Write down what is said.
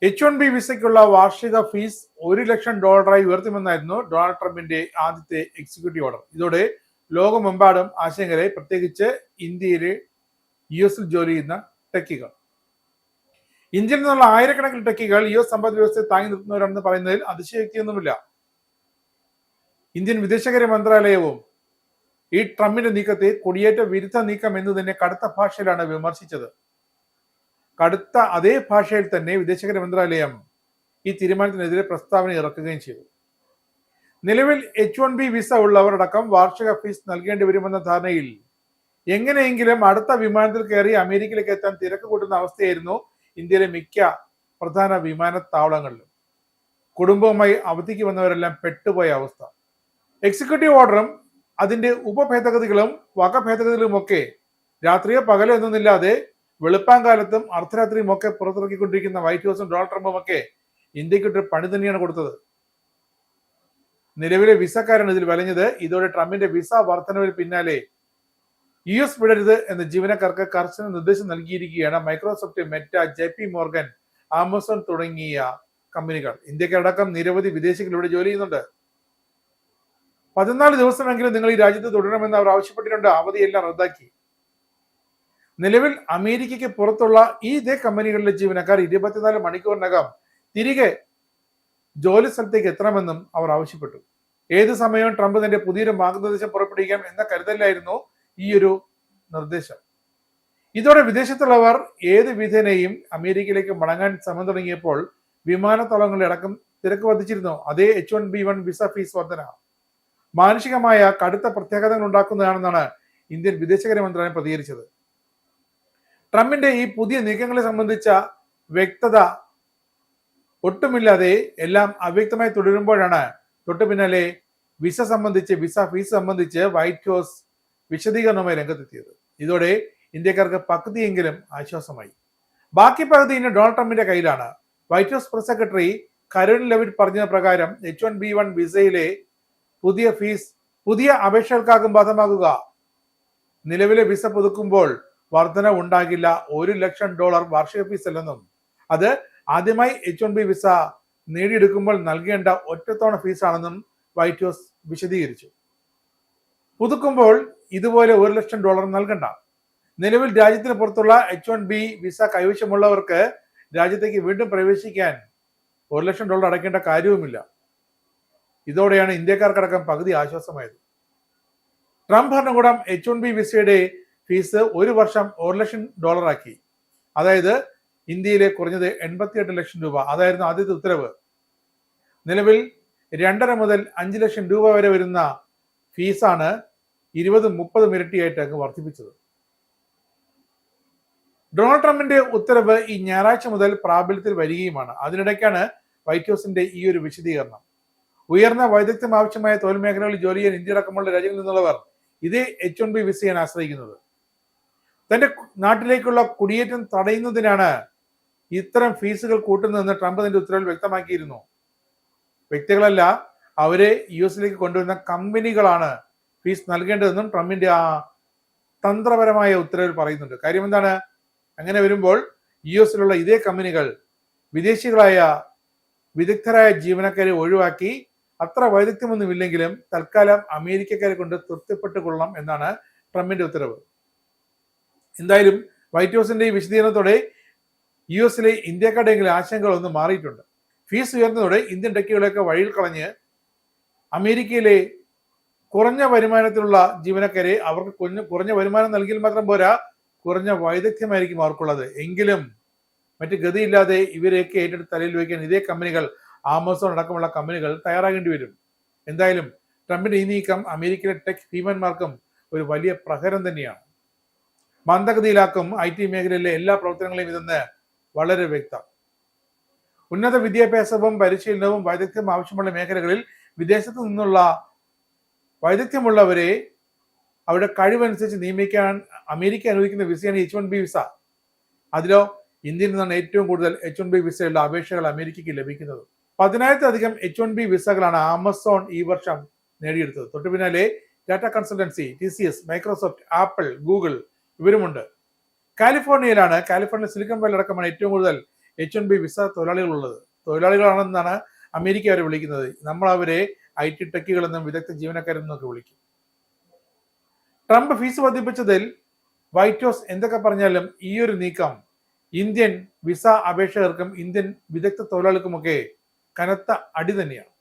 H1B വിസയ്ക്കുള്ള വാർഷിക fees $1,00,000 ഉയർത്തുമെന്നായിരുന്നു Donald ട്രംപിന്റെ ആദ്യത്തെ എക്സിക്യൂട്ടീവ് ഓർഡർ. ഇതോടെ ലോകമെമ്പാടും ആശങ്കരായി, പ്രത്യേകിച്ച് ഇന്ത്യയിലെ US ജോലി ചെയ്യുന്ന ടെക്കികൾ. ഇന്ത്യയിൽ നിന്നുള്ള ആയിരക്കണക്കിന് ടെക്കികൾ US സമ്പദ് വ്യവസ്ഥയെ താങ്ങി നിർത്തുന്നവരാണെന്ന് പറയുന്നതിൽ അതിശയോക്തിയൊന്നുമില്ല. ഇന്ത്യൻ വിദേശകാര്യ മന്ത്രാലയവും ഈ ട്രംപിന്റെ നീക്കത്തെ കുടിയേറ്റ വിരുദ്ധ നീക്കം എന്ന് തന്നെ കടുത്ത ഭാഷയിലാണ് വിമർശിച്ചത്. കടുത്ത അതേ ഭാഷയിൽ തന്നെ വിദേശകാര്യ മന്ത്രാലയം ഈ തീരുമാനത്തിനെതിരെ പ്രസ്താവന ഇറക്കുകയും ചെയ്തു. നിലവിൽ H1B വിസ ഉള്ളവരടക്കം വാർഷിക ഫീസ് നൽകേണ്ടി വരുമെന്ന ധാരണയിൽ എങ്ങനെയെങ്കിലും അടുത്ത വിമാനത്തിൽ കയറി അമേരിക്കയിലേക്ക് എത്താൻ തിരക്ക് കൂട്ടുന്ന അവസ്ഥയായിരുന്നു ഇന്ത്യയിലെ മിക്ക പ്രധാന വിമാനത്താവളങ്ങളിലും. കുടുംബവുമായി അവധിക്ക് വന്നവരെല്ലാം പെട്ടുപോയ അവസ്ഥ. എക്സിക്യൂട്ടീവ് ഓർഡറും അതിന്റെ ഉപഭേദഗതികളും വകഭേദഗതികളുമൊക്കെ രാത്രിയോ പകലോ എന്നൊന്നില്ലാതെ വെളുപ്പാങ്കാലത്തും അർദ്ധരാത്രിയും ഒക്കെ പുറത്തിറക്കിക്കൊണ്ടിരിക്കുന്ന വൈറ്റ് ഹൗസും ഡൊണാൾഡ് ട്രംപും ഒക്കെ ഇന്ത്യക്കൊരു പണി തന്നെയാണ് കൊടുത്തത്. നിലവിലെ വിസക്കാരാണ് ഇതിൽ വലഞ്ഞത്. ഇതോടെ ട്രംപിന്റെ വിസ വർധനവിന് പിന്നാലെ US വിടരുത് എന്ന് ജീവനക്കാർക്ക് കർശന നിർദ്ദേശം നൽകിയിരിക്കുകയാണ് Microsoft, Meta, JP Morgan, Amazon തുടങ്ങിയ കമ്പനികൾ. ഇന്ത്യക്കടക്കം നിരവധി വിദേശികൾ ഇവിടെ ജോലി ചെയ്യുന്നുണ്ട്. 14 ദിവസമെങ്കിലും നിങ്ങൾ ഈ രാജ്യത്ത് തുടരണമെന്ന് അവർ ആവശ്യപ്പെട്ടിട്ടുണ്ട്. അവധിയെല്ലാം റദ്ദാക്കി. നിലവിൽ അമേരിക്കയ്ക്ക് പുറത്തുള്ള ഇതേ കമ്പനികളിലെ ജീവനക്കാർ 24 മണിക്കൂറിനകം തിരികെ ജോലി സ്ഥലത്തേക്ക് എത്തണമെന്നും അവർ ആവശ്യപ്പെട്ടു. ഏത് സമയവും ട്രംപ് തന്റെ പുതിയൊരു മാർഗനിർദ്ദേശം പുറപ്പെടുവിക്കാം എന്ന കരുതലായിരുന്നു ഈ ഒരു നിർദ്ദേശം. ഇതോടെ വിദേശത്തുള്ളവർ ഏത് വിധേനയും അമേരിക്കയിലേക്ക് മടങ്ങാൻ ശ്രമം തുടങ്ങിയപ്പോൾ വിമാനത്താവളങ്ങളിലടക്കം തിരക്ക് വർദ്ധിച്ചിരുന്നു. അതേ H1B1 വിസ ഫീസ് വർധന മാനുഷികമായ കടുത്ത പ്രത്യാഘാതങ്ങൾ ഉണ്ടാക്കുന്നതാണെന്നാണ് ഇന്ത്യൻ വിദേശകാര്യ മന്ത്രാലയം പ്രതികരിച്ചത്. ട്രംപിന്റെ ഈ പുതിയ നീക്കങ്ങളെ സംബന്ധിച്ച വ്യക്തത ഒട്ടുമില്ലാതെ എല്ലാം അവ്യക്തമായി തുടരുമ്പോഴാണ് തൊട്ടു പിന്നാലെ വിസ ഫീസ് സംബന്ധിച്ച് വൈറ്റ് ഹൗസ് വിശദീകരണവുമായി രംഗത്തെത്തിയത്. ഇതോടെ ഇന്ത്യക്കാർക്ക് പകുതിയെങ്കിലും ആശ്വാസമായി. ബാക്കി പകുതി ഇനി ഡൊണാൾഡ് ട്രംപിന്റെ കയ്യിലാണ്. White house press secretary Karoline Leavitt പറഞ്ഞ പ്രകാരം H1B1 വിസയിലെ പുതിയ ഫീസ് പുതിയ അപേക്ഷകൾക്കാകും ബാധകമാകുക. നിലവിലെ വിസ പുതുക്കുമ്പോൾ വർധന ഉണ്ടാകില്ല. $1,00,000 വാർഷിക ഫീസ് അല്ലെന്നും അത് ആദ്യമായി H1B വിസ നേടിയെടുക്കുമ്പോൾ നൽകേണ്ട ഒറ്റത്തവണ ഫീസാണെന്നും വൈറ്റ് ഹൗസ് വിശദീകരിച്ചു. പുതുക്കുമ്പോൾ ഇതുപോലെ $1,00,000 നൽകണ്ട. നിലവിൽ രാജ്യത്തിന് പുറത്തുള്ള H1B വിസ കൈവശമുള്ളവർക്ക് രാജ്യത്തേക്ക് വീണ്ടും പ്രവേശിക്കാൻ $1,00,000 അടയ്ക്കേണ്ട കാര്യവുമില്ല. ഇതോടെയാണ് ഇന്ത്യക്കാർക്കടക്കം പകുതി ആശ്വാസമായത്. ട്രംപ് ഭരണകൂടം H1B വിസയുടെ ഫീസ് ഒരു വർഷം $1,00,000 ആക്കി. അതായത് ഇന്ത്യയിലെ കുറഞ്ഞത് 88 ലക്ഷം രൂപ. അതായിരുന്നു ആദ്യത്തെ ഉത്തരവ്. നിലവിൽ 2.5 മുതൽ 5 ലക്ഷം രൂപ വരെ വരുന്ന ഫീസാണ് 20-30 ഇരട്ടിയായിട്ട് അങ്ങ് വർദ്ധിപ്പിച്ചത്. ഡൊണാൾഡ് ട്രംപിന്റെ ഉത്തരവ് ഈ ഞായറാഴ്ച മുതൽ പ്രാബല്യത്തിൽ വരികയുമാണ്. അതിനിടയ്ക്കാണ് വൈറ്റ് ഹൗസിന്റെ ഈ ഒരു വിശദീകരണം. ഉയർന്ന വൈദഗ്ധ്യം ആവശ്യമായ തൊഴിൽ മേഖലകളിൽ ജോലി ചെയ്യാൻ ഇന്ത്യ അടക്കമുള്ള രാജ്യങ്ങളിൽ നിന്നുള്ളവർ ഇതേ H1B വിസയാണ് ആശ്രയിക്കുന്നത്. തന്റെ നാട്ടിലേക്കുള്ള കുടിയേറ്റം തടയുന്നതിനാണ് ഇത്തരം ഫീസുകൾ കൂട്ടുന്നതെന്ന് ട്രംപ് തന്റെ ഉത്തരവിൽ വ്യക്തമാക്കിയിരുന്നു. വ്യക്തികളല്ല, അവരെ US കൊണ്ടുവരുന്ന കമ്പനികളാണ് ഫീസ് നൽകേണ്ടതെന്നും ട്രംപിന്റെ ആ തന്ത്രപരമായ ഉത്തരവിൽ പറയുന്നുണ്ട്. കാര്യം എന്താണ്? അങ്ങനെ വരുമ്പോൾ US ഇതേ കമ്പനികൾ വിദേശികളായ വിദഗ്ധരായ ജീവനക്കാരെ ഒഴിവാക്കി അത്ര വൈദഗ്ധ്യമൊന്നുമില്ലെങ്കിലും തൽക്കാലം അമേരിക്കക്കാരെ കൊണ്ട് തൃപ്തിപ്പെട്ടു കൊള്ളണം എന്നാണ് ട്രംപിന്റെ ഉത്തരവ്. എന്തായാലും വൈറ്റ് ഹൗസിന്റെ ഈ വിശദീകരണത്തോടെ US ഇന്ത്യക്കാരുടെയെങ്കിലും ആശങ്കകൾ ഒന്ന് മാറിയിട്ടുണ്ട്. ഫീസ് ഉയർന്നതോടെ ഇന്ത്യൻ ടെക്കുകളെയൊക്കെ വഴിയിൽ കളഞ്ഞ് അമേരിക്കയിലെ കുറഞ്ഞ വരുമാനത്തിലുള്ള ജീവനക്കാരെ അവർക്ക് കുറഞ്ഞ വരുമാനം നൽകിയാൽ മാത്രം പോരാ, കുറഞ്ഞ വൈദഗ്ധ്യമായിരിക്കും അവർക്കുള്ളത്. എങ്കിലും മറ്റ് ഗതിയില്ലാതെ ഇവരെയൊക്കെ ഏറ്റെടുത്ത് തലയിൽ വയ്ക്കാൻ ഇതേ കമ്പനികൾ, ആമസോൺ അടക്കമുള്ള കമ്പനികൾ തയ്യാറാകേണ്ടി വരും. എന്തായാലും ട്രംപിന്റെ ഈ നീക്കം അമേരിക്കയിലെ ടെക് ഭീമന്മാർക്കും ഒരു വലിയ പ്രഹരം തന്നെയാണ്. മന്ദഗതിയിലാക്കും IT മേഖലയിലെ എല്ലാ പ്രവർത്തനങ്ങളെയും ഇതെന്ന് വളരെ വ്യക്തം. ഉന്നത വിദ്യാഭ്യാസവും പരിശീലനവും വൈദഗ്ധ്യം ആവശ്യമുള്ള മേഖലകളിൽ വിദേശത്തു നിന്നുള്ള വൈദഗ്ധ്യമുള്ളവരെ അവരുടെ കഴിവനുസരിച്ച് നിയമിക്കാൻ അമേരിക്ക അനുവദിക്കുന്ന വിസയാണ് H1B വിസ. അതിലോ ഇന്ത്യയിൽ നിന്നാണ് ഏറ്റവും കൂടുതൽ H1B വിസയുള്ള അപേക്ഷകൾ അമേരിക്കയ്ക്ക് ലഭിക്കുന്നത്. 10,000-ലധികം H1B വിസകളാണ് ആമസോൺ ഈ വർഷം നേടിയെടുത്തത്. തൊട്ടു പിന്നാലെ Tata consultancy, TCS, Microsoft, Apple, Google ഇവരുമുണ്ട്. കാലിഫോർണിയ സിലിക്കൺ വാലി അടക്കമാണ് ഏറ്റവും കൂടുതൽ H1B വിസ തൊഴിലാളികളുള്ളത്. തൊഴിലാളികളാണെന്നാണ് അമേരിക്ക അവരെ വിളിക്കുന്നത്. നമ്മൾ അവരെ IT ടെക്കുകളെന്നും വിദഗ്ധ ജീവനക്കാരെന്നും ഒക്കെ വിളിക്കും. ട്രംപ് ഫീസ് വർദ്ധിപ്പിച്ചതിൽ വൈറ്റ് ഹൗസ് എന്തൊക്കെ പറഞ്ഞാലും ഈ ഒരു നീക്കം ഇന്ത്യൻ വിസ അപേക്ഷകർക്കും ഇന്ത്യൻ വിദഗ്ധ തൊഴിലാളികൾക്കുമൊക്കെ കനത്ത അടി തന്നെയാണ്.